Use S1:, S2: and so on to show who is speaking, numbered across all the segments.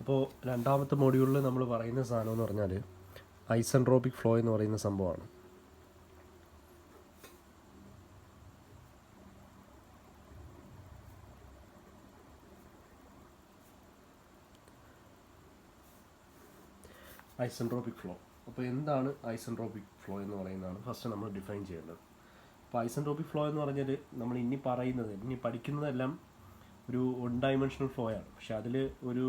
S1: അപ്പോൾ രണ്ടാമത്തെ മൊഡ്യൂളിൽ നമ്മൾ പറയുന്ന സാധനം എന്ന് പറഞ്ഞാൽ ഐസെൻട്രോപിക് ഫ്ലോ എന്ന് പറയുന്ന സംഭവമാണ്. Isentropic flow. അപ്പോൾ എന്താണ് ഐസെൻട്രോപിക് ഫ്ലോ എന്ന് പറയുന്നതാണ് ഫസ്റ്റ് നമ്മൾ ഡിഫൈൻ ചെയ്യേണ്ടത്. അപ്പോൾ ഐസെൻട്രോപിക് ഫ്ലോ എന്ന് പറഞ്ഞാൽ നമ്മൾ ഇനി പഠിക്കുന്നതെല്ലാം ഒരു 1 ഡയമെൻഷണൽ ഫ്ലോ ആണ്. പക്ഷെ അതിൽ ഒരു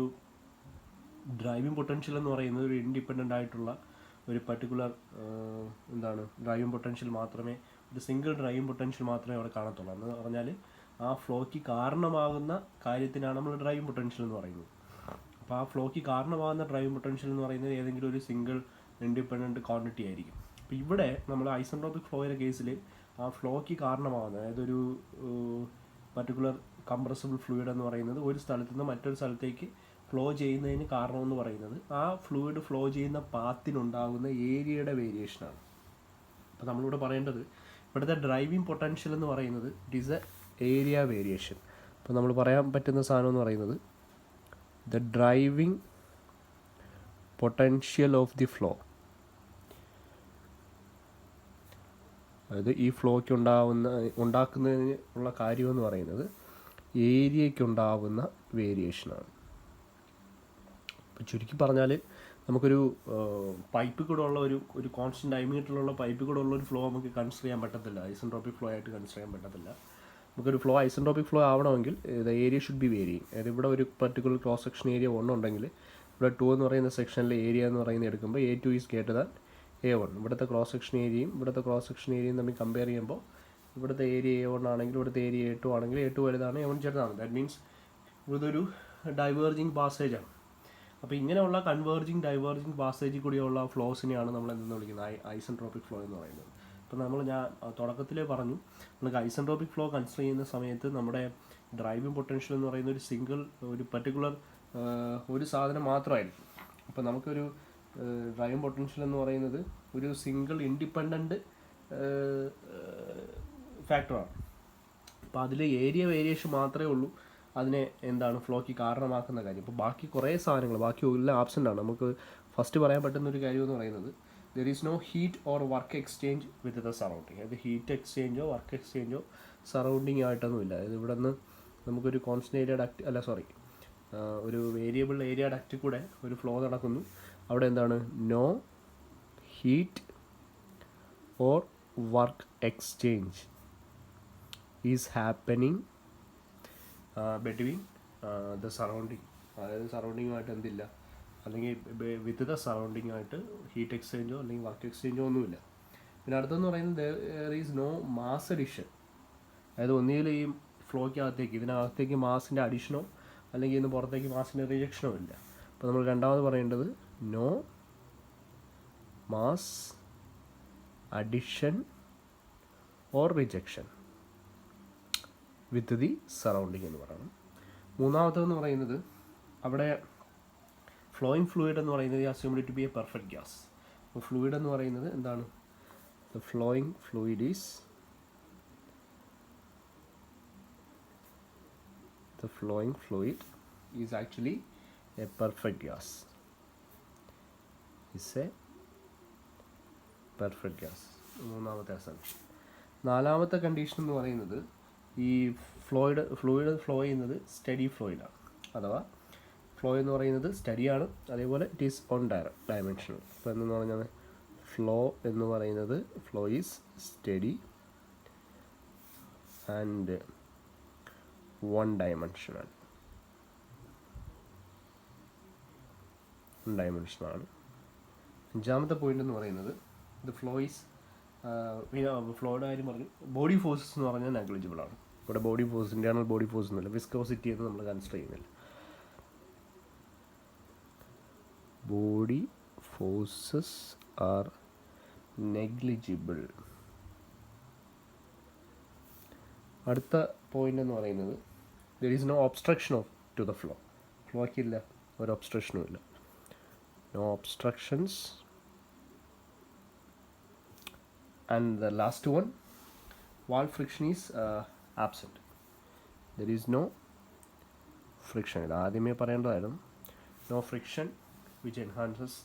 S1: ഡ്രൈവിംഗ് പൊട്ടൻഷ്യൽ എന്ന് പറയുന്നത് ഒരു ഇൻഡിപെൻഡൻ്റ് ആയിട്ടുള്ള ഒരു പർട്ടിക്കുലർ ഡ്രൈവിംഗ് പൊട്ടൻഷ്യൽ മാത്രമേ, ഒരു സിംഗിൾ ഡ്രൈവിംഗ് പൊട്ടൻഷ്യൽ മാത്രമേ അവിടെ കാണത്തുള്ളൂ. എന്ന് പറഞ്ഞാൽ ആ ഫ്ലോയ്ക്ക് കാരണമാകുന്ന കാര്യത്തിനാണ് നമ്മൾ ഡ്രൈവിംഗ് പൊട്ടൻഷ്യൽ എന്ന് പറയുന്നത്. അപ്പോൾ ആ ഫ്ലോയ്ക്ക് കാരണമാകുന്ന ഡ്രൈവിംഗ് പൊട്ടൻഷ്യൽ എന്ന് പറയുന്നത് ഏതെങ്കിലും ഒരു സിംഗിൾ ഇൻഡിപെൻഡൻറ്റ് ക്വാണ്ടിറ്റി ആയിരിക്കും. അപ്പോൾ ഇവിടെ നമ്മൾ ഐസെൻട്രോപിക് ഫ്ലോയുടെ കേസിൽ ആ ഫ്ലോയ്ക്ക് കാരണമാകുന്നത്, അതായത് ഒരു പർട്ടിക്കുലർ കംപ്രസിബിൾ ഫ്ലൂയിഡ് എന്ന് പറയുന്നത് ഒരു സ്ഥലത്ത് നിന്ന് മറ്റൊരു സ്ഥലത്തേക്ക് ഫ്ലോ ചെയ്യുന്നതിന് കാരണമെന്ന് പറയുന്നത് ആ ഫ്ലൂയിഡ് ഫ്ലോ ചെയ്യുന്ന പാത്തിനുണ്ടാകുന്ന ഏരിയയുടെ വേരിയേഷനാണ്. അപ്പോൾ നമ്മളിവിടെ പറയേണ്ടത് ഇവിടുത്തെ ഡ്രൈവിംഗ് പൊട്ടൻഷ്യൽ എന്ന് പറയുന്നത് it is A area variation. അപ്പോൾ നമ്മൾ പറയാൻ പറ്റുന്ന സാധനം എന്ന് പറയുന്നത് the driving potential of the flow, അതായത് ഈ ഫ്ലോയ്ക്ക് ഉണ്ടാക്കുന്നതിന് ഉള്ള കാര്യമെന്ന് പറയുന്നത് ഏരിയയ്ക്കുണ്ടാവുന്ന വേരിയേഷനാണ്. ഇപ്പോൾ ചുരുക്കി പറഞ്ഞാൽ നമുക്കൊരു പൈപ്പിൽ കൂടെ ഉള്ള ഒരു കോൺസ്റ്റൻറ്റ് ഡയമീറ്ററിലുള്ള പൈപ്പിൽ കൂടെ ഉള്ള ഒരു ഫ്ലോ നമുക്ക് കൺസിഡർ ചെയ്യാൻ പറ്റത്തില്ല, ഐസെൻട്രോപിക് ഫ്ലോ ആയിട്ട് കൺസിഡർ ചെയ്യാൻ പറ്റത്തില്ല. നമുക്കൊരു ഫ്ലോ ഐസെൻട്രോപിക് ഫ്ലോ ആവണമെങ്കിൽ the area should be varying. അതായത് ഇവിടെ ഒരു പർട്ടിക്കുലർ ക്രോസ് സെക്ഷൻ ഏരിയ 1 ഉണ്ടെങ്കിൽ ഇവിടെ 2 എന്ന് പറയുന്ന സെക്ഷനിലെ ഏരിയ എന്ന് പറയുന്നത് എടുക്കുമ്പോൾ A2 is greater than A1. ഇവിടുത്തെ ക്രോസ് സെക്ഷൻ ഏരിയയും ഇവിടുത്തെ ക്രോസ് സെക്ഷൻ ഏരിയയും തമ്മിൽ കമ്പയർ ചെയ്യുമ്പോൾ ഇവിടുത്തെ ഏരിയ A1 ആണെങ്കിൽ ഇവിടുത്തെ ഏരിയ A2 ആണെങ്കിൽ A2 വലുതാണ്, A1 ചെറുതാണ്. ദാറ്റ് മീൻസ് ഇതൊരു ഡൈവേർജിങ് പാസേജാണ്. അപ്പോൾ ഇങ്ങനെയുള്ള കൺവേർജിങ് ഡൈവേർജിങ് പാസേജിൽ കൂടിയുള്ള ഫ്ലോസിനെയാണ് നമ്മൾ എന്തെന്ന് വിളിക്കുന്നത് ഐസെൻട്രോപിക് ഫ്ലോ എന്ന് പറയുന്നത്. അപ്പോൾ ഞാൻ തുടക്കത്തിലേ പറഞ്ഞു, നമുക്ക് ഐസെൻട്രോപിക് ഫ്ലോ കൺസിഡർ ചെയ്യുന്ന സമയത്ത് നമ്മുടെ ഡ്രൈവിംഗ് പൊട്ടൻഷ്യൽ എന്ന് പറയുന്ന ഒരു സിംഗിൾ ഒരു പർട്ടിക്കുലർ ഒരു സാധനം മാത്രമായിരിക്കും. അപ്പോൾ നമുക്കൊരു ഡ്രൈവിംഗ് പൊട്ടൻഷ്യൽ എന്ന് പറയുന്നത് ഒരു സിംഗിൾ ഇൻഡിപെൻഡൻറ്റ് ഫാക്ടറാണ്. അപ്പോൾ അതിൽ ഏരിയ വേരിയേഷൻ മാത്രമേ ഉള്ളൂ അതിനെ ഫ്ലോയ്ക്ക് കാരണമാക്കുന്ന കാര്യം. അപ്പോൾ ബാക്കി കുറേ സാധനങ്ങൾ ബാക്കി എല്ലാം ആബ്സെൻ്റ് ആണ്. നമുക്ക് ഫസ്റ്റ് പറയാൻ പറ്റുന്ന ഒരു കാര്യം എന്ന് പറയുന്നത് there is no heat or work exchange with the surrounding. അതായത് ഹീറ്റ് എക്സ്ചേഞ്ചോ വർക്ക് എക്സ്ചേഞ്ചോ സറൗണ്ടിങ് ആയിട്ടൊന്നുമില്ല. അതായത് ഇവിടെ നിന്ന് നമുക്കൊരു കോൺസ്റ്റന്റ് ഏരിയ ഡക്റ്റ് ഒരു വേരിയബിൾ ഏരിയ ഡക്റ്റിൽ കൂടെ ഒരു ഫ്ലോ നടക്കുന്നു. അവിടെ no heat or work exchange is happening between the surrounding. അതായത് സറൗണ്ടിങ്ങുമായിട്ട് എന്തില്ല, അല്ലെങ്കിൽ വിത്ത് ദ സറൗണ്ടിങ്ങുമായിട്ട് ഹീറ്റ് എക്സ്ചേഞ്ചോ അല്ലെങ്കിൽ വർക്ക് എക്സ്ചേഞ്ചോ ഒന്നുമില്ല. പിന്നെ അടുത്തെന്ന് പറയുന്നത് there is no mass addition. അതായത് ഒന്നുകിൽ ഈ ഇതിനകത്തേക്ക് മാസിൻ്റെ അഡീഷനോ അല്ലെങ്കിൽ ഇതിന് പുറത്തേക്ക് മാസിൻ്റെ റിജക്ഷനോ ഇല്ല. അപ്പോൾ നമ്മൾ രണ്ടാമത് പറയേണ്ടത് no mass addition or rejection with the surrounding എന്ന് പറയണം. മൂന്നാമത്തേന്ന് പറയുന്നത് അവിടെ ഫ്ലോയിങ് ഫ്ലൂയിഡ് എന്ന് പറയുന്നത് assumed to be a perfect gas. അപ്പോൾ ഫ്ലൂയിഡ് എന്ന് പറയുന്നത് എന്താണ്? The flowing fluid is actually a perfect gas. മൂന്നാമത്തെ അസംപ്ഷൻ. നാലാമത്തെ കണ്ടീഷൻ എന്ന് പറയുന്നത് ഈ ഫ്ലൂയിഡ് ഫ്ലോ ചെയ്യുന്നത് സ്റ്റഡി ഫ്ലോയിലാണ്. അഥവാ ഫ്ലോ എന്ന് പറയുന്നത് സ്റ്റഡിയാണ്, അതേപോലെ ഇറ്റ് ഈസ് ഓൺ ഡയമെൻഷണൽ. അപ്പോൾ എന്ന് പറഞ്ഞാൽ ഫ്ലോ എന്ന് പറയുന്നത് ഫ്ലോ ഈസ് സ്റ്റഡി ആൻഡ് 1 ഡയമെൻഷനാണ്. അഞ്ചാമത്തെ പോയിന്റ് എന്ന് പറയുന്നത് ദ ഫ്ലോ ഈസ് ഫ്ലോയുടെ കാര്യം പറഞ്ഞു. ബോഡി ഫോഴ്സസ് എന്ന് പറഞ്ഞാൽ നെഗ്ലിജിബിൾ ആണ്. ഇവിടെ body force, internal body force ഒന്നുമില്ല, വിസ്കോസിറ്റി എന്ന് നമ്മൾ കൺസിഡർ ചെയ്യുന്നില്ല. Body forces are negligible. അടുത്ത പോയിന്റ് എന്ന് പറയുന്നത് there is no obstruction to the flow. ഫ്ലോയ്ക്കില്ല, ഒരു ഒബ്സ്ട്രക്ഷനും ഇല്ല. No obstructions. And the last one, wall friction is absent. There is no friction. ഇത് ആദ്യമേ പറയേണ്ടതായിരുന്നു. No friction which enhances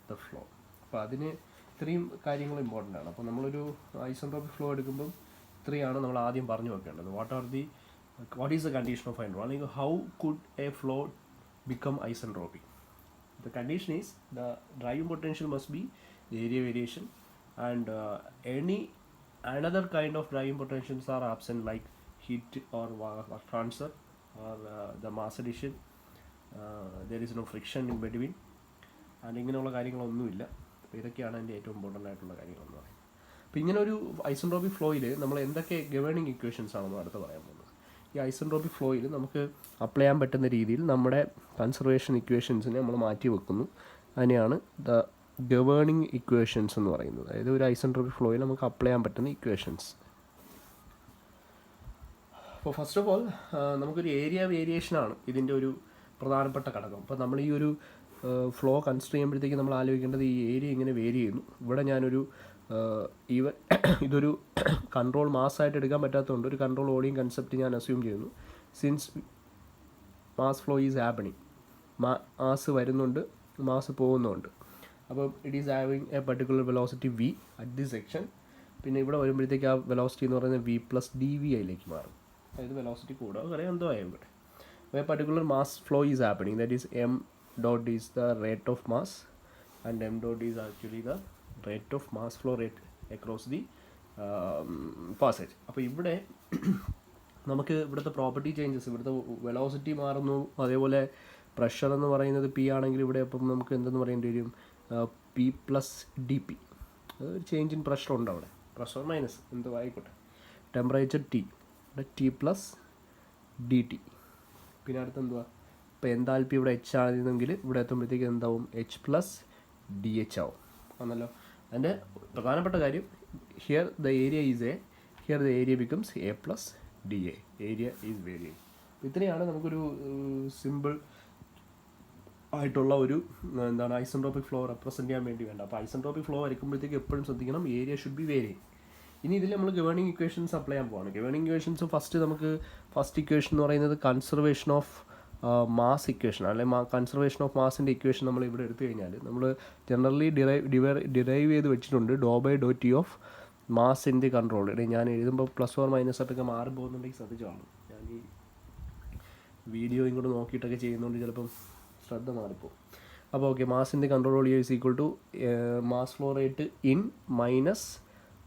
S1: the flow. അപ്പോൾ അതിന് ഇത്രയും കാര്യങ്ങൾ ഇമ്പോർട്ടൻ്റ് ആണ്. അപ്പോൾ നമ്മളൊരു ഐസെൻട്രോപിക് ഫ്ലോ എടുക്കുമ്പം ഇത്രയാണ് നമ്മൾ ആദ്യം പറഞ്ഞു വെക്കേണ്ടത്. What is the condition of isentropic, അല്ലെങ്കിൽ how could a flow become isentropic? The condition is the driving potential must be the area variation, and any another kind of driving potentials are absent, like heat or work transfer or the mass addition. There is no friction in between, and ഇങ്ങനെയുള്ള കാര്യങ്ങളൊന്നുമില്ല. അപ്പോൾ ഇതൊക്കെയാണ് എൻ്റെ ഏറ്റവും important ആയിട്ടുള്ള കാര്യങ്ങളെന്ന് പറയുന്നത്. അപ്പോൾ ഇങ്ങനെ ഒരു ഐസെൻട്രോപിക് ഫ്ലോയിൽ നമ്മൾ എന്തൊക്കെ ഗവേണിംഗ് ഇക്വേഷൻസ് ആണ് നമ്മൾ അടുത്ത് പറയാൻ പോകുന്നത്. ഈ ഐസെൻട്രോപിക് ഫ്ലോയിൽ നമുക്ക് അപ്ലൈ ചെയ്യാൻ പറ്റുന്ന രീതിയിൽ നമ്മുടെ കൺസർവേഷൻ ഇക്വേഷൻസിനെ നമ്മൾ മാറ്റി വെക്കുന്നു. അതിനെയാണ് ദ ഗവേണിംഗ് ഇക്വേഷൻസ് എന്ന് പറയുന്നത്. അതായത് ഒരു ഐസെൻട്രോപിക് ഫ്ലോയിൽ നമുക്ക് അപ്ലൈ ചെയ്യാൻ പറ്റുന്ന ഇക്വേഷൻസ്. അപ്പോൾ ഫസ്റ്റ് ഓഫ് ഓൾ നമുക്കൊരു ഏരിയ വേരിയേഷനാണ് ഇതിൻ്റെ ഒരു പ്രധാനപ്പെട്ട ഘടകം. അപ്പോൾ നമ്മൾ ഈ ഒരു ഫ്ലോ കൺസിഡർ ചെയ്യുമ്പോഴത്തേക്ക് നമ്മൾ ആലോചിക്കേണ്ടത് ഈ ഏരിയ ഇങ്ങനെ വേരി ചെയ്യുന്നു. ഇവിടെ ഞാനൊരു ഇതൊരു കൺട്രോൾ മാസ്സായിട്ട് എടുക്കാൻ പറ്റാത്തതുകൊണ്ട് ഒരു കൺട്രോൾ വോളിയം കൺസെപ്റ്റ് ഞാൻ അസ്യൂം ചെയ്യുന്നു. Since mass flow is happening, mass വരുന്നുണ്ട്, മാസ് പോകുന്നുണ്ട്. അപ്പോൾ it is having a particular velocity V at the section. പിന്നെ ഇവിടെ വരുമ്പോഴത്തേക്ക് ആ വെലോസിറ്റി എന്ന് പറയുന്നത് വി പ്ലസ് ഡി വി ഐയിലേക്ക് മാറും. അതായത് വെലോസിറ്റി കൂടാതെ കുറേ എന്തോ ആയും ഇവിടെ. അപ്പോൾ a particular mass flow is happening, that is M dot is the rate of mass and m dot is actually the rate of mass flow rate across the passage. അപ്പോൾ ഇവിടെ നമുക്ക് ഇവിടുത്തെ പ്രോപ്പർട്ടി ചേഞ്ചസ്, ഇവിടുത്തെ velocity മാറുന്നു. അതേപോലെ pressure എന്ന് പറയുന്നത് P ആണെങ്കിൽ ഇവിടെ അപ്പം നമുക്ക് എന്തെന്ന് പറയേണ്ടി വരും, പി പ്ലസ് ഡി പി. അതൊരു ചേഞ്ച് ഇൻ പ്രഷർ ഉണ്ട് അവിടെ, പ്രഷർ മൈനസ് എന്തോ ആയിക്കോട്ടെ. ടെമ്പറേച്ചർ ടി, ഇവിടെ ടി പ്ലസ് ഡി ടി. പിന്നെ അടുത്ത് എന്തുവാ, ഇപ്പോൾ എന്താൽപ്പി ഇവിടെ എച്ച് ആയിരുന്നെങ്കിൽ ഇവിടെ എത്തുമ്പോഴത്തേക്ക് എന്താവും, എച്ച് പ്ലസ് ഡി എച്ച് ആവും. ആണല്ലോ. അതിൻ്റെ പ്രധാനപ്പെട്ട കാര്യം here the area is A, here the area becomes A plus d A, area is varying. ഇത്രയാണ് നമുക്കൊരു സിമ്പിൾ ആയിട്ടുള്ള ഒരു എന്താണ് ഐസെൻട്രോപിക് ഫ്ലോ റെപ്രസെൻറ്റ് ചെയ്യാൻ വേണ്ടി വേണ്ട. അപ്പോൾ ഐസെൻട്രോപിക് ഫ്ലോ വരയ്ക്കുമ്പോഴത്തേക്ക് എപ്പോഴും ശ്രദ്ധിക്കണം, ഏരിയ ഷുഡ് ബി വേരിയിങ്. ഇനി ഇതിൽ നമ്മൾ ഗവേണിംഗ് ഇക്വേഷൻസ് അപ്ലൈ ചെയ്യാൻ പോവാണ്. ഗവേണിംഗ് ഇക്വേഷൻസ് ഫസ്റ്റ് ഇക്വേഷൻ എന്ന് പറയുന്നത് കൺസർവേഷൻ ഓഫ് മാസ് ഇക്വേഷൻ, അല്ലെങ്കിൽ കൺസർവേഷൻ ഓഫ് മാസിൻ്റെ ഇക്വേഷൻ നമ്മൾ ഇവിടെ എടുത്തു കഴിഞ്ഞാൽ നമ്മൾ ജനറലി ഡിറൈവ് ചെയ്ത് വെച്ചിട്ടുണ്ട് ഡോ by Dr T of mass in the control. ഞാൻ എഴുതുമ്പോൾ പ്ലസ് ഓർ മൈനസ് ആയിട്ടൊക്കെ മാറി പോകുന്നുണ്ടെങ്കിൽ ശ്രദ്ധിച്ചു കാണും. ഞാൻ ഈ വീഡിയോ ഇങ്ങോട്ട് നോക്കിയിട്ടൊക്കെ ചെയ്യുന്നതുകൊണ്ട് ചിലപ്പം ശ്രദ്ധ മാറിപ്പോകും. അപ്പോൾ okay, mass in the control volume is equal to mass flow rate in minus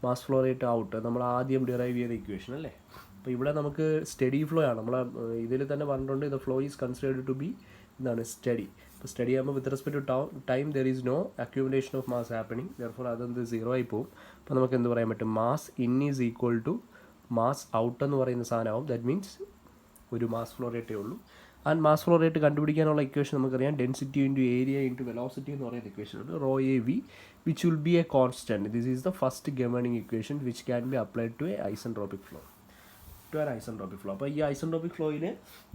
S1: mass flow rate out. നമ്മൾ ആദ്യം ഡിറൈവ് ചെയ്ത ഇക്വേഷൻ അല്ലേ. അപ്പോൾ ഇവിടെ നമുക്ക് സ്റ്റഡി ഫ്ലോ ആണ്. നമ്മൾ ഇതിൽ തന്നെ പറഞ്ഞിട്ടുണ്ട് the flow is considered to be എന്താണ് സ്റ്റഡി. ഇപ്പോൾ സ്റ്റഡി ആകുമ്പോൾ with respect to time there is no accumulation of mass happening, therefore അതെന്ത് സീറോ ആയി പോകും. അപ്പോൾ നമുക്ക് എന്ത് പറയാൻ പറ്റും, mass in is equal to mass out എന്ന് പറയുന്ന സാധനമാവും. ദാറ്റ് മീൻസ് ഒരു മാസ് ഫ്ലോ റേറ്റേ ഉള്ളൂ. ആൻഡ് മാസ് ഫ്ലോ റേറ്റ് കണ്ടുപിടിക്കാനുള്ള ഇക്വേഷൻ നമുക്കറിയാം, density into area into velocity എന്ന് പറയുന്ന ഇക്വേഷൻ ഉണ്ട്, raw A V, which will be a constant. This is the first governing equation which can be applied to a isentropic flow. അപ്പോൾ ഈ isentropic ഫ്ലോയിൽ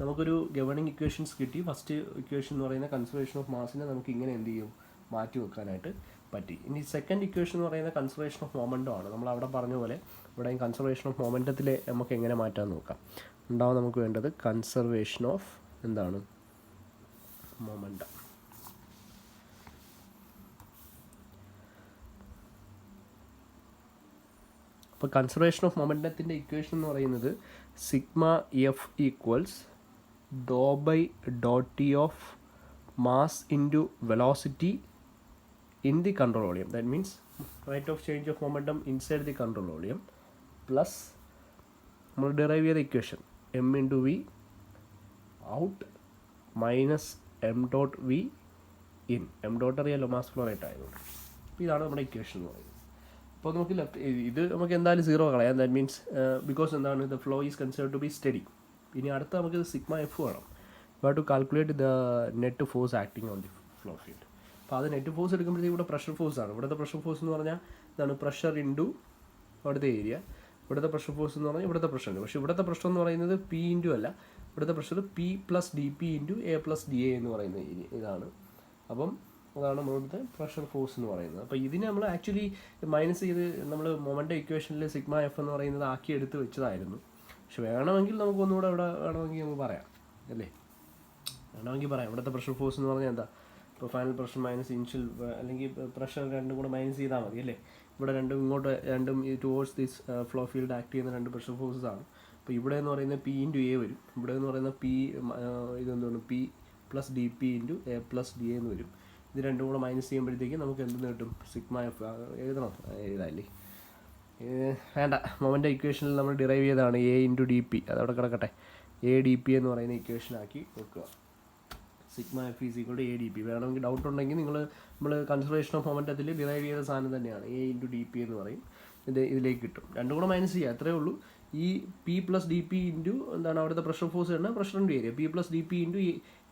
S1: നമുക്കൊരു governing equations കിട്ടി. First equation എന്ന് പറയുന്ന കൺസർവേഷൻ ഓഫ് മാസിനെ നമുക്ക് ഇങ്ങനെ എന്ത് ചെയ്യും, മാറ്റി വെക്കാനായിട്ട് പറ്റി. ഇനി സെക്കൻഡ് ഇക്വേഷൻ എന്ന് പറയുന്ന കൺസർവേഷൻ ഓഫ് മൊമെൻറ്റം ആണ്. നമ്മൾ അവിടെ പറഞ്ഞ പോലെ ഇവിടെ കൺസർവേഷൻ ഓഫ് മൊമെൻറ്റത്തിൽ നമുക്ക് എങ്ങനെ മാറ്റാൻ നോക്കാം. ഉണ്ടാവും നമുക്ക് വേണ്ടത് കൺസർവേഷൻ ഓഫ് എന്താണ്, മൊമെൻറ്റം. അപ്പോൾ കൺസർവേഷൻ ഓഫ് മൊമെൻറ്റത്തിൻ്റെ ഇക്വേഷൻ എന്ന് പറയുന്നത് sigma F equals do by Dr T of mass into velocity in the control volume. That means rate of change of momentum inside the control volume plus നമ്മൾ derive ചെയ്ത equation M into V out minus M dot V in. M dot അറിയാലോ mass flow rate ആയതുകൊണ്ട്. അപ്പോൾ ഇതാണ് നമ്മുടെ equation എന്ന് പറയുന്നത്. അപ്പോൾ നമുക്ക് ഇത് നമുക്ക് എന്തായാലും സീറോ കളയാം. ദാറ്റ് മീൻസ് ബിക്കോസ് എന്താണ്, the flow is considered to be steady. ഇനി അടുത്ത നമുക്ക് സിഗ്മ എഫ് വേണം. You have to calculate the net force acting on the flow field. അപ്പോൾ അത് നെറ്റ് ഫോഴ്സ് എടുക്കുമ്പോഴത്തേക്ക് ഇവിടെ പ്രഷർ ഫോഴ്സ് ആണ്. ഇവിടുത്തെ പ്രഷർ ഫോഴ്സ് എന്ന് പറഞ്ഞാൽ ഇതാണ് പ്രഷർ ഇൻറ്റു അവിടുത്തെ ഏരിയ. ഇവിടുത്തെ പ്രഷർ ഫോഴ്സ് എന്ന് പറഞ്ഞാൽ ഇവിടുത്തെ പ്രഷർ ഉണ്ട്. പക്ഷേ ഇവിടുത്തെ പ്രഷർ എന്ന് പറയുന്നത് പി ഇൻറ്റു അല്ല, ഇവിടുത്തെ pressure P plus d p into a plus d A എന്ന് പറയുന്ന ഇതാണ്. അപ്പം അതാണ് നമ്മളിവിടുത്തെ പ്രഷർ ഫോഴ്സ് എന്ന് പറയുന്നത്. അപ്പോൾ ഇതിനെ നമ്മൾ ആക്ച്വലി മൈനസ് ചെയ്ത് നമ്മൾ മൊമെൻ്റ് ഇക്വേഷനിൽ സിഗ്മ എഫ് എന്ന് പറയുന്നത് ആക്കി എടുത്ത് വെച്ചതായിരുന്നു. പക്ഷെ വേണമെങ്കിൽ നമുക്കൊന്നുകൂടെ ഇവിടെ വേണമെങ്കിൽ നമുക്ക് പറയാം അല്ലേ. വേണമെങ്കിൽ പറയാം. ഇവിടുത്തെ പ്രഷർ ഫോഴ്സ് എന്ന് പറഞ്ഞാൽ എന്താ, ഇപ്പോൾ ഫൈനൽ പ്രഷർ മൈനസ് ഇനിഷ്യൽ, അല്ലെങ്കിൽ പ്രഷർ രണ്ടും കൂടെ മൈനസ് ചെയ്താൽ മതി അല്ലേ. ഇവിടെ രണ്ടും ഇങ്ങോട്ട് രണ്ടും ഈ towards this flow field act ചെയ്യുന്ന രണ്ട് പ്രഷർ ഫോഴ്സസ് ആണ്. അപ്പോൾ ഇവിടെ എന്ന് പറയുന്നത് പി ഇൻറ്റു എ വരും, ഇവിടെ എന്ന് പറയുന്ന പി ഇതെന്താണ് P plus d p into a plus D എന്ന് വരും. ഇത് രണ്ടും കൂടെ മൈനസ് ചെയ്യുമ്പോഴത്തേക്കും നമുക്ക് എന്ത് കിട്ടും, സിഗ്മ എഫ്. എഴുതണം, എഴുതാല്ലേ, വേണ്ട. മൊമെൻ്റ് ഇക്വേഷനിൽ നമ്മൾ ഡിറൈവ് ചെയ്തതാണ് എ ഇൻറ്റു ഡി പി, അതവിടെ കിടക്കട്ടെ. എ ഡി പി എന്ന് പറയുന്ന ഇക്വേഷനാക്കി വെക്കുക. Sigma F is equal to A D P. വേണമെങ്കിൽ ഡൗട്ട് ഉണ്ടെങ്കിൽ നമ്മൾ കൺസർവേഷൻ ഓഫ് മൊമെൻ്റത്തിൽ ഡിറൈവ് ചെയ്ത സാധനം തന്നെയാണ് എ ഇൻറ്റു ഡി പി എന്ന് പറയും. ഇതിലേക്ക് കിട്ടും, രണ്ടും കൂടെ മൈനസ് ചെയ്യുക, അത്രയേ ഉള്ളൂ. ഈ p plus d p into എന്താണ് അവിടുത്തെ പ്രഷർ ഫോഴ്സ് തന്നെ പ്രഷറിൻ്റെ area, p plus d p into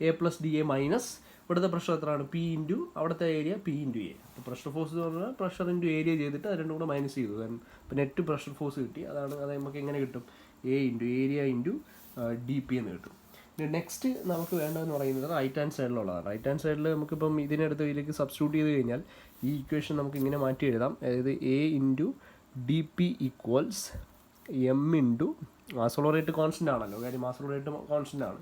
S1: a plus d a minus ഇവിടുത്തെ പ്രഷർ എത്രയാണ്, പി ഇൻറ്റു അവിടുത്തെ ഏരിയ പി ഇൻറ്റു എ. അപ്പോൾ പ്രഷർ ഫോഴ്സ് എന്ന് പറഞ്ഞാൽ പ്രഷർ ഇൻറ്റു ഏരിയ ചെയ്തിട്ട് അത് രണ്ടും കൂടെ മൈനസ് ചെയ്തു. അപ്പോൾ നെറ്റ് പ്രഷർ ഫോഴ്സ് കിട്ടി. അത് നമുക്ക് എങ്ങനെ കിട്ടും, A into area into D P എന്ന് കിട്ടും. നെക്സ്റ്റ് നമുക്ക് വേണ്ടതെന്ന് പറയുന്നത് റൈറ്റ് ഹാൻഡ് സൈഡിലുള്ളതാണ്. റൈറ്റ് ഹാൻഡ് സൈഡിൽ നമുക്കിപ്പം ഇതിനടുത്ത് ഇതിലേക്ക് സബ്സ്റ്റിറ്റ്യൂട്ട് ചെയ്ത് കഴിഞ്ഞാൽ ഈ ഇക്വേഷൻ നമുക്ക് ഇങ്ങനെ മാറ്റി എഴുതാം. അതായത് A into D P equals M into mass flow rate constant ആണല്ലോ, കാര്യം മാസ് ഫ്ലോ റേറ്റ് കോൺസ്റ്റൻ്റ് ആണ്,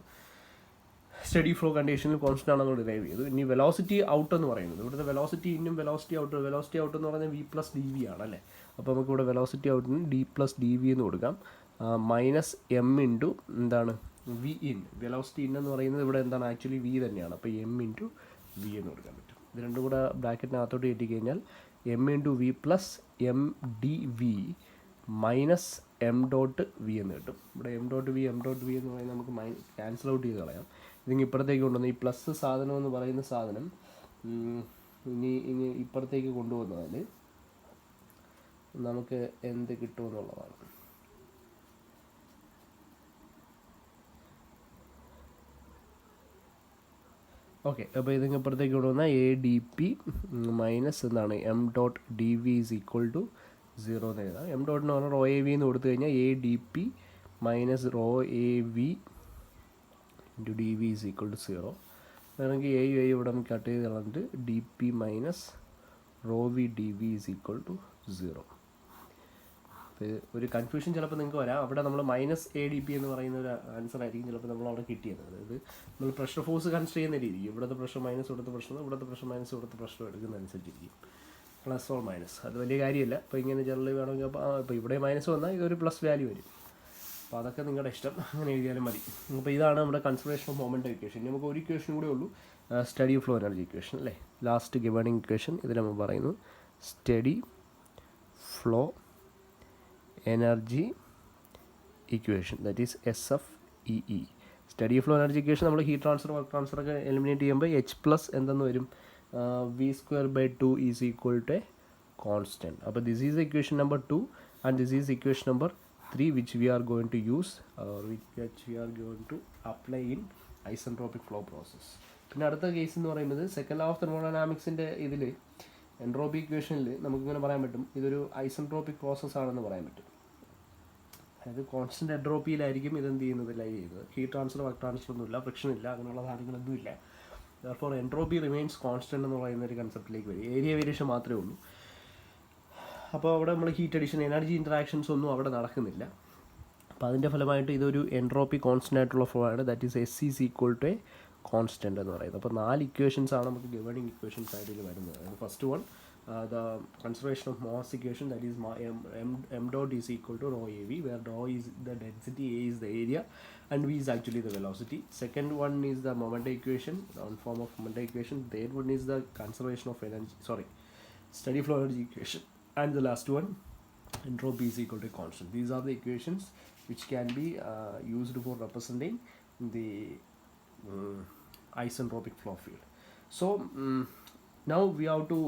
S1: സ്റ്റഡി ഫ്ലോ കണ്ടീഷനിൽ കോൺസ്റ്റൻ്റ് ആണെന്ന് ഡിറൈവ് ചെയ്തു. ഇനി വെലോസിറ്റി ഔട്ട് എന്ന് പറയുന്നത്, ഇവിടുത്തെ വെലോസിറ്റി ഇന്നും വെലോസിറ്റി ഔട്ട് എന്ന് പറയുന്നത് വി പ്ലസ് ഡി വി ആണല്ലേ. അപ്പോൾ നമുക്ക് ഇവിടെ വെലോസിറ്റി ഔട്ടിന് ഡി പ്ലസ് ഡി വി എന്ന് കൊടുക്കാം, മൈനസ് എം ഇൻറ്റു എന്താണ് വി ഇൻ. വെലോസിറ്റി ഇൻ എന്ന് പറയുന്നത് ഇവിടെ എന്താണ് ആക്ച്വലി വി തന്നെയാണ്. അപ്പോൾ എം ഇൻറ്റു വി എന്ന് കൊടുക്കാൻ പറ്റും. ഇത് രണ്ടും കൂടെ ബ്രാക്കറ്റിനകത്തോട്ട് കയറ്റി കഴിഞ്ഞാൽ M into V plus M D V minus M dot V എന്ന് കിട്ടും. ഇവിടെ എം ഡോട്ട് വി എന്ന് പറയുന്നത് നമുക്ക് ക്യാൻസൽ ഔട്ട് ചെയ്ത് കളയാം. ഇതിങ്ങ് ഇപ്പുറത്തേക്ക് കൊണ്ടുവന്ന് ഈ പ്ലസ് സാധനം എന്ന് പറയുന്ന സാധനം ഇനി ഇപ്പുറത്തേക്ക് കൊണ്ടുവന്നാൽ നമുക്ക് എന്ത് കിട്ടുമെന്നുള്ളതാണ്. ഓക്കെ, അപ്പോൾ ഇതിങ്ങ് ഇപ്പുറത്തേക്ക് കൊണ്ടുവന്നാൽ എ ഡി പി മൈനസ് എന്താണ് M dot D V is equal to 0 എന്ന് എഴുതാം. എം ഡോട്ടിന് പറഞ്ഞാൽ റോ എ വി എന്ന് കൊടുത്തു കഴിഞ്ഞാൽ A D P minus rho A V into D V is equal to 0. വേണമെങ്കിൽ എ ഇവിടെ നമുക്ക് കട്ട് ചെയ്ത് കളഞ്ഞിട്ട് D P minus rho V D V is equal to 0. ഒരു കൺഫ്യൂഷൻ ചിലപ്പോൾ നിങ്ങൾക്ക് വരാം. അവിടെ നമ്മൾ മൈനസ് എ ഡി പി എന്ന് പറയുന്ന ഒരു ആൻസർ ആയിരിക്കും ചിലപ്പോൾ നമ്മൾ അവിടെ കിട്ടിയത്. അതായത് നമ്മൾ പ്രഷർ ഫോഴ്സ് കൺസിഡർ ചെയ്യുന്ന രീതി, ഇവിടുത്തെ പ്രഷർ മൈനസ് ഇവിടുത്തെ പ്രഷർ, ഇവിടുത്തെ പ്രഷർ മൈനസ് ഇവിടുത്തെ പ്രഷർ എടുക്കുന്നതനുസരിച്ചിരിക്കും, പ്ലസ് ഓർ മൈനസ്. അത് വലിയ കാര്യമില്ല. അപ്പോൾ ഇങ്ങനെ ജനറൽ വേണമെങ്കിൽ അപ്പോൾ ഇവിടെ മൈനസ് വന്നാൽ ഇതൊരു പ്ലസ് വാല്യൂ വരും. അപ്പോൾ അതൊക്കെ നിങ്ങളുടെ ഇഷ്ടം, അങ്ങനെ എഴുതിയാലും മതി. അപ്പോൾ ഇതാണ് നമ്മുടെ കൺസർവേഷൻ ഓഫ് മൊമെൻ്റ് ഇക്വേഷൻ. നമുക്ക് ഒരു ഇക്വേഷൻ കൂടെ ഉള്ളൂ, സ്റ്റഡി ഫ്ലോ എനർജി ഇക്വേഷൻ അല്ലേ, ലാസ്റ്റ് ഗവേണിംഗ് ഇക്വേഷൻ. ഇതിൽ നമ്മൾ പറയുന്നു steady flow energy equation, that is SFEE. Steady flow energy equation നമ്മൾ ഹീറ്റ് ട്രാൻസ്ഫർ വർക്ക് ട്രാൻസ്ഫർ ഒക്കെ എലിമിനേറ്റ് ചെയ്യുമ്പോൾ H പ്ലസ് എന്തെന്ന് വരും, V²/2 is equal to a constant. അപ്പോൾ this is equation number 2 and this is equation number 3 which we are going to use or which we are going to apply in isentropic flow process. പിന്നെ അടുത്ത case എന്ന് പറയുന്നത് second law of തെർമോഡൈനാമിക്സിൻ്റെ ഇതിൽ entropy ഇക്വേഷനിൽ നമുക്കിങ്ങനെ പറയാൻ പറ്റും ഇതൊരു ഐസെൻട്രോപ്പിക് പ്രോസസ്സ് ആണെന്ന് പറയാൻ പറ്റും. അതായത് കോൺസ്റ്റൻറ്റ് എൻട്രോപ്പിയിലായിരിക്കും ഇതെന്ത് ചെയ്യുന്നത്, ലൈവ് ചെയ്യുന്നത്. ഹീറ്റ് ട്രാൻസ്ഫർ വർക്ക് ട്രാൻസ്ഫർ ഒന്നുമില്ല, ഫ്രിക്ഷൻ ഇല്ല, അങ്ങനെയുള്ള കാര്യങ്ങളൊന്നുമില്ല. ദെർഫോർ എൻട്രോപ്പി റിമെയിൻസ് കോൺസ്റ്റൻറ്റ് എന്ന് പറയുന്ന ഒരു കൺസെപ്റ്റിലേക്ക് വരും. ഏരിയ വേരിയേഷൻ മാത്രമേ ഉള്ളൂ. അപ്പോൾ അവിടെ നമ്മൾ ഹീറ്റ് അഡിഷൻ, എനർജി ഇൻട്രാക്ഷൻസ് ഒന്നും അവിടെ നടക്കുന്നില്ല. അപ്പോൾ അതിൻ്റെ ഫലമായിട്ട് ഇതൊരു എൻട്രോപ്പി കോൺസ്റ്റൻ്റ് ആയിട്ടുള്ള ഫ്ലോ ആണ്. That is S is equal to a constant എന്ന് പറയുന്നത്. അപ്പോൾ 4 ഇക്വേഷൻസ് ആണ് നമുക്ക് ഗവേണിംഗ് ഇക്വേഷൻസ് ആയിട്ട് ഇതിൽ വരുന്നത്. First one the conservation of mass equation, that is m dot is equal to rho AV, where rho is the density, A is the area, and V is actually the velocity. Second one is the moment equation, on form of moment equation. Third one is the conservation of energy, steady flow energy equation. And the last one, entropy is equal to constant. These are the equations which can be used for representing the isentropic flow field. So now we have to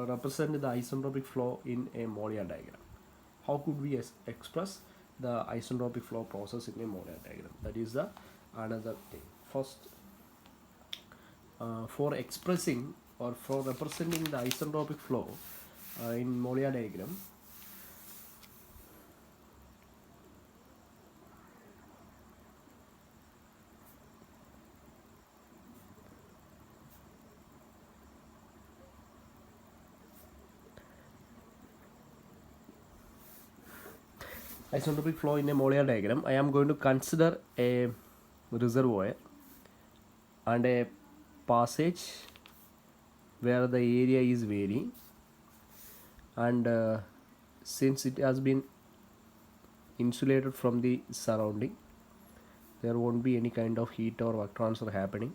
S1: represent the isentropic flow in a Molière diagram. How could we express the isentropic flow process in a Molière diagram? That is the another thing. First, for expressing or for representing the isentropic flow in Molière diagram, isentropic flow in a Molière diagram, I am going to consider a reservoir and a passage where the area is varying, and since it has been insulated from the surrounding, there won't be any kind of heat or work transfer happening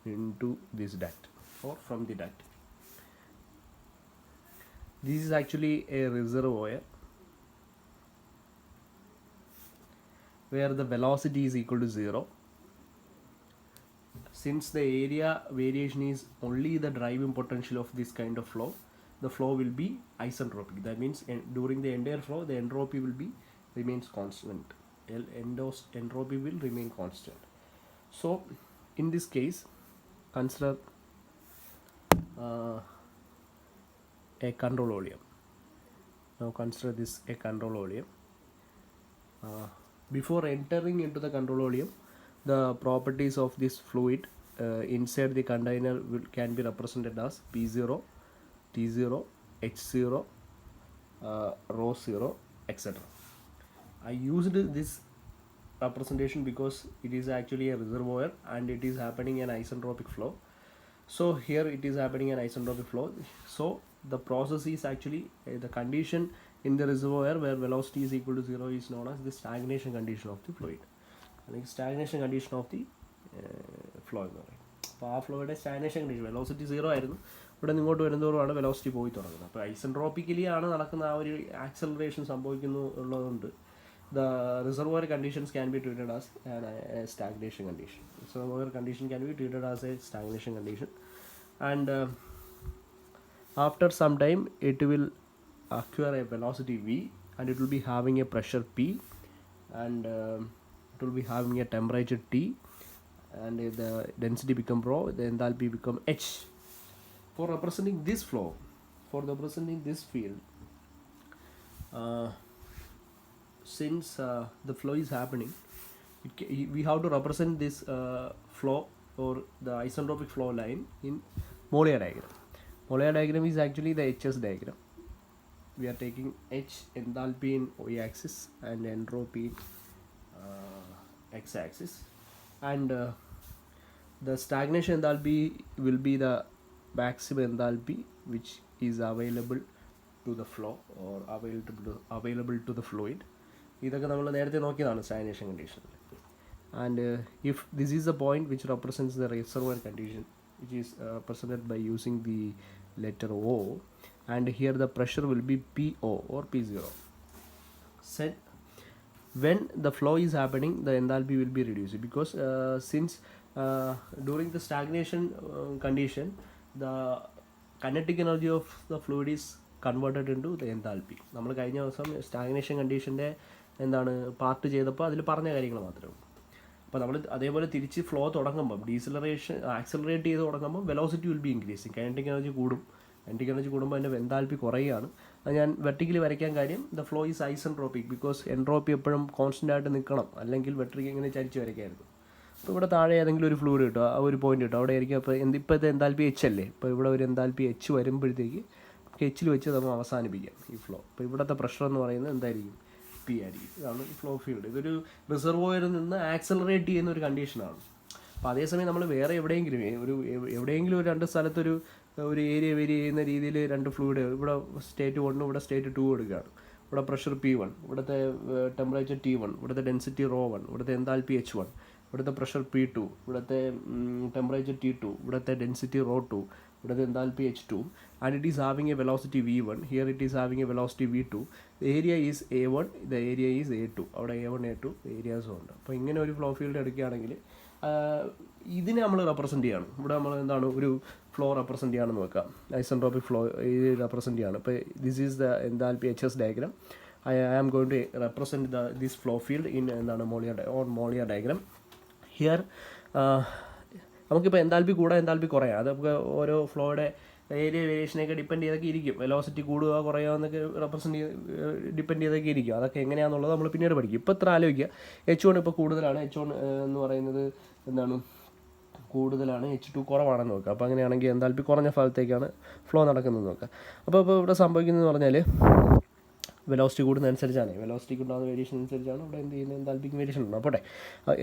S1: into this duct or from the duct. This is actually a reservoir where the velocity is equal to 0. Since the area variation is only the driving potential of this kind of flow, the flow will be isentropic. That means during the entire flow, the entropy will be remains constant. Entropy will remain constant. So in this case, consider a control volume. Now consider this a control volume. Before entering into the control volume, the properties of this fluid inside the container can be represented as P0, T0, H0, rho 0, etc. I used this representation because it is actually a reservoir and it is happening an isentropic flow. So here it is happening an isentropic flow. So the process is actually the condition in the reservoir where velocity is equal to 0 is known as the stagnation condition of the fluid. അല്ലെങ്കിൽ stagnation condition of the flow എന്ന് പറയും. അപ്പോൾ ആ ഫ്ലോയുടെ stagnation condition velocity 0 ആയിരുന്നു, ഇവിടെ നിങ്ങോട്ട് വരുന്നതോറുമാണ് velocity പോയി തുടങ്ങുന്നത്. അപ്പോൾ ഐസെൻട്രോപ്പിക്കലി ആണ് നടക്കുന്ന ആ ഒരു ആക്സലറേഷൻ സംഭവിക്കുന്നു ഉള്ളതുകൊണ്ട് the reservoir conditions can be treated as a stagnation condition. Reservoir condition can be treated as a stagnation condition, and after some time it will acquire a velocity v, and it will be having a pressure p, and it will be having a temperature T, and the density become rho, the enthalpy become H. For representing this flow, for representing this field, since the flow is happening, we have to represent this flow or the isentropic flow line in Mollier diagram. Mollier diagram is actually the HS diagram. We are taking H enthalpy in y-axis and entropy in x-axis, and the stagnation enthalpy will be the maximum enthalpy which is available to the flow or available to the fluid. ഇതൊക്കെ നമ്മൾ നേരത്തെ നോക്കിയതാണ് stagnation കണ്ടീഷനിൽ. And if this is the point which represents the reservoir condition which is represented by using the letter O, and here the pressure will be PO or P0. Said when the flow is happening, the enthalpy will be reduced because since during the stagnation condition, the kinetic energy of the fluid is converted into the enthalpy. നമ്മൾ കഴിഞ്ഞ ദിവസം stagnation കണ്ടീഷൻ്റെ എന്താണ് part ചെയ്തപ്പോൾ അതിൽ പറഞ്ഞ കാര്യങ്ങൾ മാത്രമേ ഉള്ളൂ. അപ്പോൾ നമ്മൾ അതേപോലെ തിരിച്ച് ഫ്ലോ തുടങ്ങുമ്പം ആക്സലറേറ്റ് ചെയ്ത് തുടങ്ങുമ്പോൾ velocity will be increasing, kinetic energy കൂടും. കൈനറ്റിക് എനർജി കൂടുമ്പോൾ അതിൻ്റെ എൻതാൽപ്പി കുറയുകയാണ്. അത് ഞാൻ വെർട്ടിക്കലി വരയ്ക്കാൻ കാര്യം the flow is isentropic because entropy എപ്പോഴും കോൺസ്റ്റൻ്റ് ആയിട്ട് നിൽക്കണം, അല്ലെങ്കിൽ വെർട്ടിക്കലി ഇങ്ങനെ ചരിച്ച് വരയ്ക്കായിരുന്നു. അപ്പോൾ ഇവിടെ താഴെ ഏതെങ്കിലും ഒരു ഫ്ലൂയിഡ് കിട്ടും, ആ ഒരു പോയിന്റ് കിട്ടും, അവിടെ ആയിരിക്കും. അപ്പോൾ ഇപ്പോഴത്തെ എൻതാൽപ്പി എച്ച് അല്ലേ, ഇപ്പോൾ ഇവിടെ ഒരു എൻതാൽപ്പി എച്ച് വരുമ്പോഴത്തേക്ക് എച്ചിൽ വെച്ച് നമ്മൾ അവസാനിപ്പിക്കാം ഈ ഫ്ലോ. അപ്പോൾ ഇവിടുത്തെ പ്രഷർ എന്ന് പറയുന്നത് എന്തായിരിക്കും? പി ആയിരിക്കും. ഇതാണ് ഫ്ലോ ഫീൽഡ്. ഇതൊരു റിസർവോയറിൽ നിന്ന് ആക്സലറേറ്റ് ചെയ്യുന്ന ഒരു കണ്ടീഷനാണ്. അപ്പോൾ അതേസമയം നമ്മൾ വേറെ എവിടെയെങ്കിലും ഒരു രണ്ട് സ്ഥലത്തൊരു ഏരിയ വേരി ചെയ്യുന്ന രീതിയിൽ രണ്ട് ഫ്ലൂയിഡ്, ഇവിടെ സ്റ്റേറ്റ് 1 ഇവിടെ സ്റ്റേറ്റ് 2 എടുക്കുകയാണ്. ഇവിടെ പ്രഷർ P1, ഇവിടുത്തെ ടെമ്പറേച്ചർ T1, ഇവിടുത്തെ ഡെൻസിറ്റി റോ 1, ഇവിടുത്തെ എൻതാൽപ്പി H1, ഇവിടുത്തെ പ്രഷർ P2, ഇവിടുത്തെ ടെമ്പറേച്ചർ T2, ഇവിടുത്തെ ഡെൻസിറ്റി റോ 2, ഇവിടുത്തെ enthalpy H2, and it is having a velocity V1. Here it is having a velocity V2. The area is A1, the area is A2. അവിടെ A1 A2 ഏരിയാസും ഉണ്ട്. അപ്പോൾ ഇങ്ങനെ ഒരു flow field എടുക്കുകയാണെങ്കിൽ ഇതിനെ നമ്മൾ റെപ്രസെൻറ്റ് ചെയ്യണം. ഇവിടെ നമ്മൾ എന്താണ് ഒരു ഫ്ലോ റെപ്രസെൻറ്റ് ചെയ്യാണെന്ന് വെക്കാം, ഐസെൻട്രോപിക് ഫ്ലോ ഇത് റെപ്രസെൻറ്റ് ചെയ്യാണ്. ഇപ്പോൾ this is the enthalpy HS diagram. I am going to represent this flow field in എന്താണ് Mollier diagram. Here നമുക്കിപ്പോൾ എന്താൽപ്പി കൂടാ എന്താൽപ്പി കുറയാം, അതൊക്കെ ഓരോ ഫ്ലോയുടെ ഏരിയ വേരിയേഷനൊക്കെ ഡിപ്പെൻഡ് ചെയ്തൊക്കെ ഇരിക്കും. വെലോസിറ്റി കൂടുക കുറയുക എന്നൊക്കെ ഡിപ്പെൻഡ് ചെയ്തൊക്കെ ഇരിക്കും. അതൊക്കെ എങ്ങനെയാണെന്നുള്ളത് നമ്മൾ പിന്നീട് പഠിക്കും. ഇപ്പോൾ ഇത്ര ആലോചിക്കുക, H1 ഇപ്പോൾ കൂടുതലാണ്, H1 എന്ന് പറയുന്നത് എന്താണ് കൂടുതലാണ്, H2 കുറവാണെന്ന് നോക്കുക. അപ്പോൾ അങ്ങനെയാണെങ്കിൽ എന്താൽപ്പി കുറഞ്ഞ ഭാഗത്തേക്കാണ് ഫ്ലോ നടക്കുന്നത് നോക്കുക. അപ്പോൾ ഇവിടെ സംഭവിക്കുന്നതെന്ന് പറഞ്ഞാൽ വെലോസിറ്റി കൂടുന്നതനുസരിച്ചാണ്, വെലോസിറ്റിക്ക് ഉണ്ടാകുന്ന വേരിയേഷൻ അനുസരിച്ചാണ് ഇവിടെ എന്ത് ചെയ്യുന്നത്, എൻതാൽപ്പിക്ക് വേരിയേഷൻ ഉണ്ടാകും. പോട്ടെ,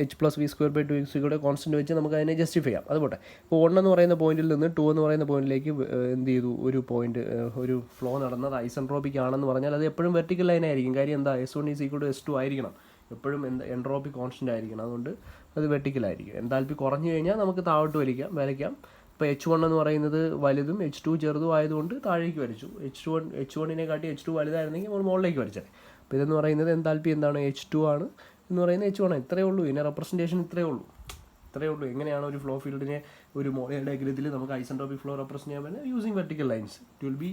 S1: h+v²/2 കോൺസ്റ്റൻറ്റ് വെച്ച് നമുക്ക് അതിനെ ജസ്റ്റിഫൈ ചെയ്യാം. അത് പോട്ടെ. ഇപ്പോൾ 1 എന്ന് പറയുന്ന പോയിന്റിൽ നിന്ന് 2 എന്ന് പറയുന്ന പോയിന്റിലേക്ക് എന്ത് ചെയ്തു, ഒരു പോയിന്റ് ഒരു ഫ്ലോ നടന്നത് ഐസെൻട്രോപ്പിക് ആണെന്ന് പറഞ്ഞാൽ അത് എപ്പോഴും വെർട്ടിക്കൽ ലൈനായിരിക്കും. കാര്യം എന്താ, S1 = S2 ആയിരിക്കണം, എപ്പോഴും എൻട്രോപ്പി കോൺസ്റ്റൻ്റ് ആയിരിക്കണം, അതുകൊണ്ട് അത് വെർട്ടിക്കലായിരിക്കും. എൻതാൽപ്പി കുറഞ്ഞു കഴിഞ്ഞാൽ നമുക്ക് താഴോട്ട് വരയ്ക്കാം. ഇപ്പോൾ H1 എന്ന് പറയുന്നത് വലുതും H2 ചെറുതും ആയതുകൊണ്ട് താഴേക്ക് വരച്ചു. H1നെ കാട്ടി H2 വലുതായിരുന്നെങ്കിൽ നമ്മൾ മുകളിലേക്ക് വരച്ചത്. അപ്പോൾ ഇതെന്ന് പറയുന്നത് എൻതാൽപ്പി എന്താണ്, H2 ആണ് എന്ന് പറയുന്നത് H1 ആണ്. ഇത്രയേ ഉള്ളൂ, ഇതിൻ്റെ റെപ്രസെൻറ്റേഷൻ ഇത്രയേ ഉള്ളൂ. എങ്ങനെയാണ് ഒരു ഫ്ലോ ഫീൽഡിനെ ഒരു മോഡൽ ഡയഗ്രത്തിൽ നമുക്ക് ഐസെൻട്രോപിക് ഫ്ലോ റെപ്രസെൻറ്റ് ചെയ്യാൻ പറ്റുന്നത്, using vertical lines. It will be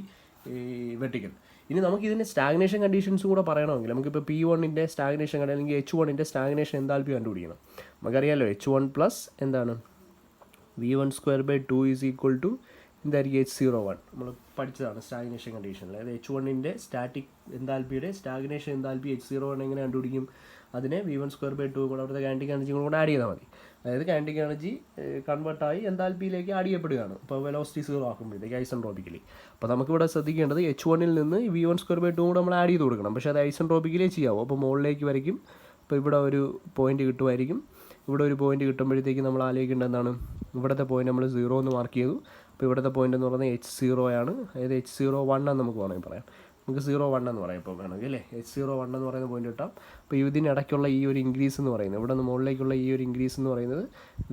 S1: vertical. ഇനി നമുക്ക് ഇതിൻ്റെ സ്റ്റാഗ്നേഷൻ കണ്ടീഷൻസ് കൂടെ പറയണമെങ്കിൽ നമുക്കിപ്പോൾ P1ൻ്റെ സ്റ്റാഗ്നേഷൻ അല്ലെങ്കിൽ H1ൻ്റെ സ്റ്റാഗ്നേഷൻ എൻതാൽപ്പി കണ്ടുപിടിക്കണം. നമുക്കറിയാമല്ലോ H1 പ്ലസ് എന്താണ് v1²/2 = എന്തായിരിക്കും, H01. നമ്മൾ പഠിച്ചതാണ് സ്റ്റാഗ്നേഷൻ കണ്ടീഷനിൽ. അതായത് H1ൻ്റെ സ്റ്റാറ്റിക് എൻതാൽപ്പിയുടെ സ്റ്റാഗ്നേഷൻ എൻതാൽപ്പി H01 എങ്ങനെ കണ്ടുപിടിക്കും, അതിനെ v1²/2 കൂടെ അവിടുത്തെ കൈനറ്റിക് എനർജി കൂടെ ആഡ് ചെയ്താൽ മതി. അതായത് കൈനറ്റിക് എനർജി കൺവേർട്ടായി എൻതാൽപ്പിയിലേക്ക് ആഡ് ചെയ്യപ്പെടുകയാണ്. അപ്പോൾ വെലോസിറ്റി 0 ആക്കുമ്പോഴത്തേക്ക് ഐസെൻട്രോപിക്കലി. അപ്പോൾ നമുക്കിവിടെ ശ്രദ്ധിക്കേണ്ടത് H1ൽ നിന്ന് v1²/2 കൂടെ നമ്മൾ ആഡ് ചെയ്ത് കൊടുക്കണം. പക്ഷേ അത് ഐസെൻട്രോപിക്കലേ ചെയ്യാവും. അപ്പോൾ മുകളിലേക്ക് വരയ്ക്കും. അപ്പോൾ ഇവിടെ ഒരു പോയിന്റ് കിട്ടുമായിരിക്കും. ഇവിടെ ഒരു പോയിന്റ് കിട്ടുമ്പോഴത്തേക്ക് നമ്മൾ ആലോചിക്കേണ്ടത് എന്താണ്, ഇവിടുത്തെ പോയിന്റ് നമ്മൾ 0 എന്ന് മാർക്ക് ചെയ്തു. അപ്പോൾ ഇവിടുത്തെ പോയിന്റ് എന്ന് പറയുന്നത് H0 ആണ്. അതായത് H01 എന്ന് നമുക്ക് വേണമെങ്കിൽ പറയാം. നമുക്ക് 01 എന്ന് പറയാം ഇപ്പോൾ വേണമെങ്കിൽ, അല്ലേ. H01 എന്ന് പറയുന്ന പോയിന്റ് കിട്ടാം. അപ്പോൾ ഇതിനിടയ്ക്കുള്ള ഈ ഒരു ഇൻക്രീസ് എന്ന് പറയുന്നത്, ഇവിടെ നിന്ന് മുകളിലേക്കുള്ള ഈ ഒരു ഇൻക്രീസ് എന്ന് പറയുന്നത്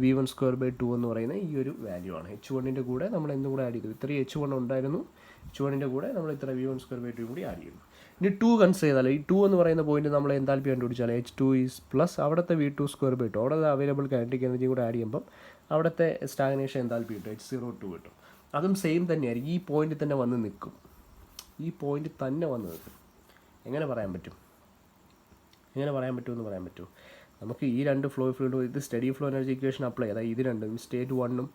S1: v1²/2 എന്ന് പറയുന്ന ഈ ഒരു വാല്യൂ ആണ്. H1ൻ്റെ കൂടെ നമ്മൾ എന്തും കൂടെ ആഡ് ചെയ്തു. ഇത്രയും H1 ഉണ്ടായിരുന്നു, H1ൻ്റെ കൂടെ നമ്മൾ ഇത്ര v1²/2 കൂടി ആഡ് ചെയ്തു. ഇനി 2 കൺസിഡർ ചെയ്താൽ, ഈ 2 എന്ന് പറയുന്ന പോയിന്റ് നമ്മൾ എൻതാൽപ്പി കണ്ടുപിടിച്ചാൽ H2 പ്ലസ് അവിടുത്തെ v2²/2 അവിടെ അവൈലബിൾ കൈനറ്റിക് എനർജി കൂടെ ആഡ് ചെയ്യുമ്പം അവിടുത്തെ സ്റ്റാഗ്നേഷൻ എൻതാൽപ്പി കിട്ടും, H02 കിട്ടും. അതും സെയിം തന്നെയായിരിക്കും, ഈ പോയിന്റിൽ തന്നെ വന്ന് നിൽക്കും. എങ്ങനെ പറയാൻ പറ്റുമെന്ന് പറയാൻ പറ്റുമോ? നമുക്ക് ഈ രണ്ട് ഫ്ലോ ഫീൽഡും ഇത് study flow energy equation apply ചെയ്താൽ ഇത് രണ്ടും സ്റ്റേറ്റ് 1ഉം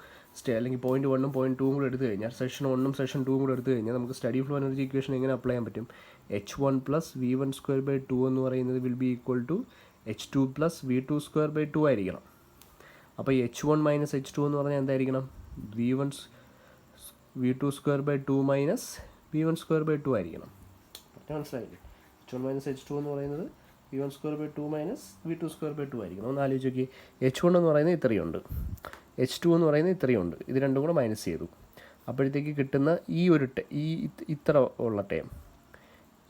S1: അല്ലെങ്കിൽ പോയിന്റ് 1ഉം പോയിന്റ് 2ഉം കൂടെ എടുത്തു കഴിഞ്ഞാൽ, സെഷൻ 1ഉം സെഷൻ 2ഉം കൂടെ എടുത്തു കഴിഞ്ഞാൽ നമുക്ക് സ്റ്റഡി ഫ്ലോ എനർജി ഇക്വേഷൻ എങ്ങനെ അപ്ലൈ ചെയ്യാൻ പറ്റും? H1 പ്ലസ് v1²/2 എന്ന് പറയുന്നത് will be equal to H2 plus v2²/2 ആയിരിക്കണം. അപ്പോൾ H1 മൈനസ് H2 എന്ന് പറഞ്ഞാൽ എന്തായിരിക്കണം? v2²/2 മൈനസ് v1²/2 ആയിരിക്കണം. മനസ്സിലായില്ലേ? H1 മൈനസ് H2 എന്ന് പറയുന്നത് v1²/2 മൈനസ് v2²/2 ആയിരിക്കണം. ഒന്ന് ആലോചിച്ച് നോക്കി. H1 എന്ന് പറയുന്നത് ഇത്രയുണ്ട്, H2 എന്ന് പറയുന്നത് ഇത്രയുണ്ട്. ഇത് രണ്ടും കൂടെ മൈനസ് ചെയ്തു. അപ്പോഴത്തേക്ക് കിട്ടുന്ന ഈ ഒരു ഇത്ര ഉള്ള ടേം,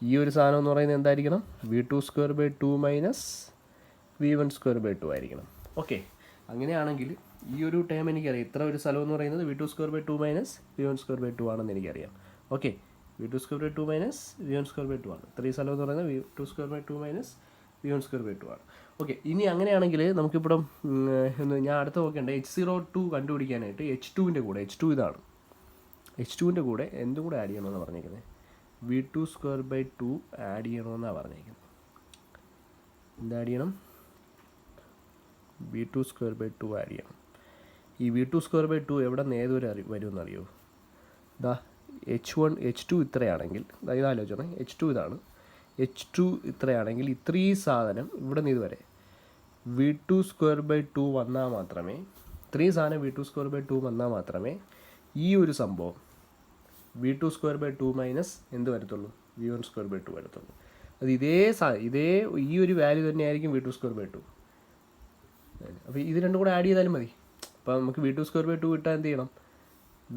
S1: ഈ ഒരു സാധനം എന്ന് പറയുന്നത് എന്തായിരിക്കണം? v2²/2 മൈനസ് v1²/2 ആയിരിക്കണം. ഓക്കെ, അങ്ങനെയാണെങ്കിൽ ഈ ഒരു ടേം എനിക്കറിയാം. ഇത്ര ഒരു സ്ഥലം എന്ന് പറയുന്നത് v2²/2 മൈനസ് v1²/2 ആണെന്ന് എനിക്കറിയാം. ഓക്കെ, v2²/2 മൈനസ് v1²/2 ആണ്. ഇത്രയും സ്ഥലം എന്ന് പറയുന്നത് v2²/2 മൈനസ് v1²/2 ആണ്. ഓക്കെ, ഇനി അങ്ങനെയാണെങ്കിൽ നമുക്കിവിടെ ഞാൻ അടുത്ത് നോക്കേണ്ട H02 കണ്ടുപിടിക്കാനായിട്ട് H2 ഇതാണ്. H2ൻ്റെ കൂടെ എന്തും കൂടെ ആഡ് ചെയ്യണമെന്നാണ് പറഞ്ഞേക്കുന്നത്, v2²/2 ആഡ് ചെയ്യണമെന്നാണ് പറഞ്ഞേക്കുന്നത്. എന്ത് ആഡ് ചെയ്യണം? v2²/2 ആഡ് ചെയ്യണം. ഈ v2²/2 എവിടെ നിന്ന് ഏതൊരു വരുമെന്നറിയോ? ഇതാ H2 ഇത്രയാണെങ്കിൽ, അതായത് ആലോചിച്ചോണേ, H2 ഇതാണ്. H2 ഇത്രയാണെങ്കിൽ ഇത്രയും സാധനം ഇവിടെ നിന്ന് ഇതുവരെ v2²/2 വന്നാൽ മാത്രമേ, ഇത്രയും സാധനം v2²/2 വന്നാൽ മാത്രമേ ഈ ഒരു സംഭവം v2²/2 മൈനസ് എന്ത് വരത്തുള്ളൂ? v1²/2 വരത്തുള്ളൂ. അത് ഇതേ ഈ ഒരു വാല്യൂ തന്നെയായിരിക്കും v2²/2. അപ്പോൾ ഇത് രണ്ടും കൂടെ ആഡ് ചെയ്താലും മതി. അപ്പോൾ നമുക്ക് v2²/2 കിട്ടാൻ എന്ത് ചെയ്യണം?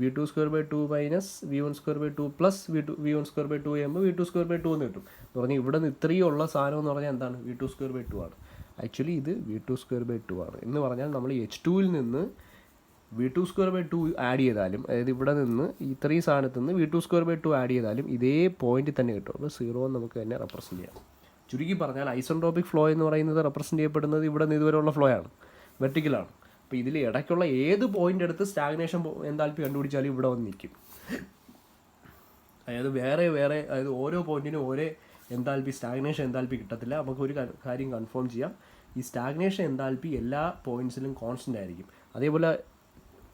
S1: v2²/2 minus v1²/2 plus v1²/2 ചെയ്യുമ്പോൾ v2²/2 എന്ന് കിട്ടും. എന്ന് പറഞ്ഞാൽ ഇവിടെ നിന്ന് ഇത്രയും ഉള്ള സാധനം എന്ന് പറഞ്ഞാൽ എന്താണ്? v2²/2 ആണ്. ആക്ച്വലി ഇത് v2²/2 ആണ് എന്ന് പറഞ്ഞാൽ നമ്മൾ H2ൽ നിന്ന് v2²/2 ആഡ് ചെയ്താലും, അതായത് ഇവിടെ നിന്ന് ഇത്രയും സാധനത്തിൽ നിന്ന് v2²/2 ആഡ് ചെയ്താലും ഇതേ പോയിന്റിൽ തന്നെ കിട്ടും. അപ്പോൾ 0 നമുക്ക് തന്നെ റെപ്രസെൻറ്റ് ചെയ്യാം. ചുരുക്കി പറഞ്ഞാൽ ഐസെൻട്രോപിക് ഫ്ലോ എന്ന് പറയുന്നത് റെപ്രസെൻറ്റ് ചെയ്യപ്പെടുന്നത് ഇവിടെ നിന്ന് ഇതുവരെയുള്ള ഫ്ലോ ആണ്, വെർട്ടിക്കലാണ്. അപ്പോൾ ഇതിൽ ഇടയ്ക്കുള്ള ഏത് പോയിന്റ് എടുത്ത് സ്റ്റാഗ്നേഷൻ എൻതാൽപ്പി കണ്ടുപിടിച്ചാലും ഇവിടെ വന്ന് നിൽക്കും. അതായത് അതായത് ഓരോ പോയിന്റിനും ഓരോ സ്റ്റാഗ്നേഷൻ എൻതാൽപ്പി കിട്ടത്തില്ല. നമുക്ക് ഒരു കാര്യം കൺഫേം ചെയ്യാം, ഈ സ്റ്റാഗ്നേഷൻ എൻതാൽപ്പി എല്ലാ പോയിന്റ്സിലും കോൺസ്റ്റൻ്റ് ആയിരിക്കും. അതേപോലെ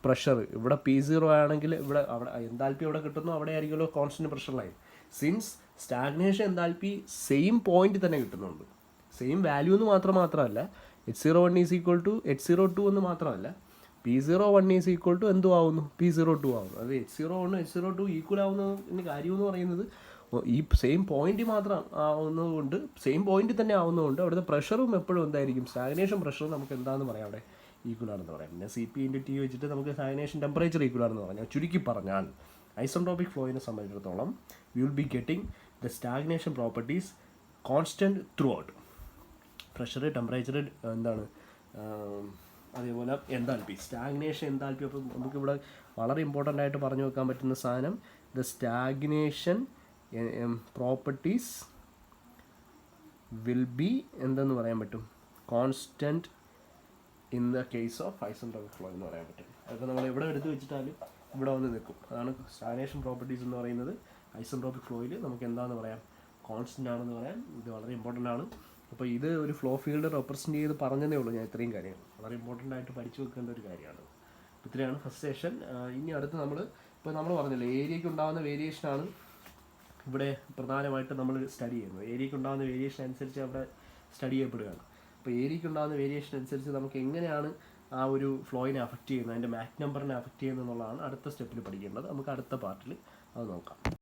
S1: പ്രഷർ ഇവിടെ P0 ആണെങ്കിൽ അവിടെ എൻതാൽപ്പി എവിടെ കിട്ടുന്നു അവിടെ ആയിരിക്കുമല്ലോ constant pressure line. Since stagnation enthalpy same point തന്നെ കിട്ടുന്നുണ്ട്, സെയിം വാല്യൂ എന്ന് മാത്രമല്ല, H01 is equal to H02 എന്ന് മാത്രമല്ല, P01 ഈസ് ഈക്വൽ ടു എന്തും ആവുന്നു? P02 ആവുന്നു. അത് H01 H02 ഈക്വൽ ആവുന്നതിന് കാര്യമെന്ന് പറയുന്നത് ഈ സെയിം പോയിന്റ് മാത്രം ആവുന്നതുകൊണ്ട്, സെയിം പോയിന്റ് തന്നെ ആവുന്നതുകൊണ്ട് അവിടുത്തെ പ്രഷറും എപ്പോഴും എന്തായിരിക്കും, സ്റ്റാഗ്നേഷൻ പ്രഷർ നമുക്ക് എന്താണെന്ന് പറയാം അവിടെ ഈക്വൽ ആണെന്ന് പറയാം. പിന്നെ സി പി ഇൻറ്റു ടി വെച്ചിട്ട് നമുക്ക് സ്റ്റാഗ്നേഷൻ ടെമ്പറേച്ചർ ഈക്വൽ ആണെന്ന് പറഞ്ഞാൽ, ചുരുക്കി പറഞ്ഞാൽ ഐസെൻട്രോപിക് ഫ്ലോയിനെ സംബന്ധിച്ചിടത്തോളം we will be getting the stagnation properties constant through out. Pressure, temperature, എന്താണ്, അതേപോലെ എൻതാൽപ്പി, സ്റ്റാഗ്നേഷൻ, എൻതാൽപ്പി. അപ്പോൾ നമുക്കിവിടെ വളരെ ഇമ്പോർട്ടൻ്റ് ആയിട്ട് പറഞ്ഞു വെക്കാൻ പറ്റുന്ന സാധനം, the stagnation properties will be എന്തെന്ന് പറയാൻ പറ്റും, constant in the case of isentropic flow എന്ന് പറയാൻ പറ്റും. അതൊക്കെ നമ്മൾ എവിടെ എടുത്ത് വെച്ചിട്ടാലും ഇവിടെ വന്ന് നിൽക്കും. അതാണ് സ്റ്റാഗ്നേഷൻ പ്രോപ്പർട്ടീസ് എന്ന് പറയുന്നത്. ഐസെൻട്രോപിക് ഫ്ലോയിൽ നമുക്ക് എന്താണെന്ന് പറയാം, കോൺസ്റ്റൻ്റ് ആണെന്ന് പറയാം. ഇത് വളരെ ഇമ്പോർട്ടൻ്റ് ആണ്. അപ്പോൾ ഇത് ഒരു ഫ്ലോ ഫീൽഡ് റെപ്രസെൻറ്റ് ചെയ്ത് പറഞ്ഞതേ ഉള്ളൂ ഞാൻ. ഇത്രയും കാര്യങ്ങൾ വളരെ ഇമ്പോർട്ടൻ്റ് ആയിട്ട് പഠിച്ചു വെക്കേണ്ട ഒരു കാര്യമാണ്. ഇത്രയാണ് ഫസ്റ്റ് സെഷൻ. ഇനി അടുത്ത് ഇപ്പോൾ നമ്മൾ പറഞ്ഞല്ലോ, ഏരിയയ്ക്ക് ഉണ്ടാകുന്ന വേരിയേഷനാണ് ഇവിടെ പ്രധാനമായിട്ട് നമ്മൾ സ്റ്റഡി ചെയ്യുന്നത്. ഏരിയയ്ക്ക് ഉണ്ടാകുന്ന വേരിയേഷൻ അനുസരിച്ച് അവിടെ സ്റ്റഡി ചെയ്യപ്പെടുകയാണ്. അപ്പോൾ ഏരിയയ്ക്ക് ഉണ്ടാകുന്ന വേരിയേഷൻ അനുസരിച്ച് നമുക്ക് എങ്ങനെയാണ് ആ ഒരു ഫ്ലോയിനെ അഫക്റ്റ് ചെയ്യുന്നത്, അതിൻ്റെ മാക് നമ്പറിനെ അഫക്റ്റ് ചെയ്യുന്നത് എന്നുള്ളതാണ് അടുത്ത സ്റ്റെപ്പിൽ പഠിക്കേണ്ടത്. നമുക്ക് അടുത്ത പാർട്ടിൽ അത് നോക്കാം.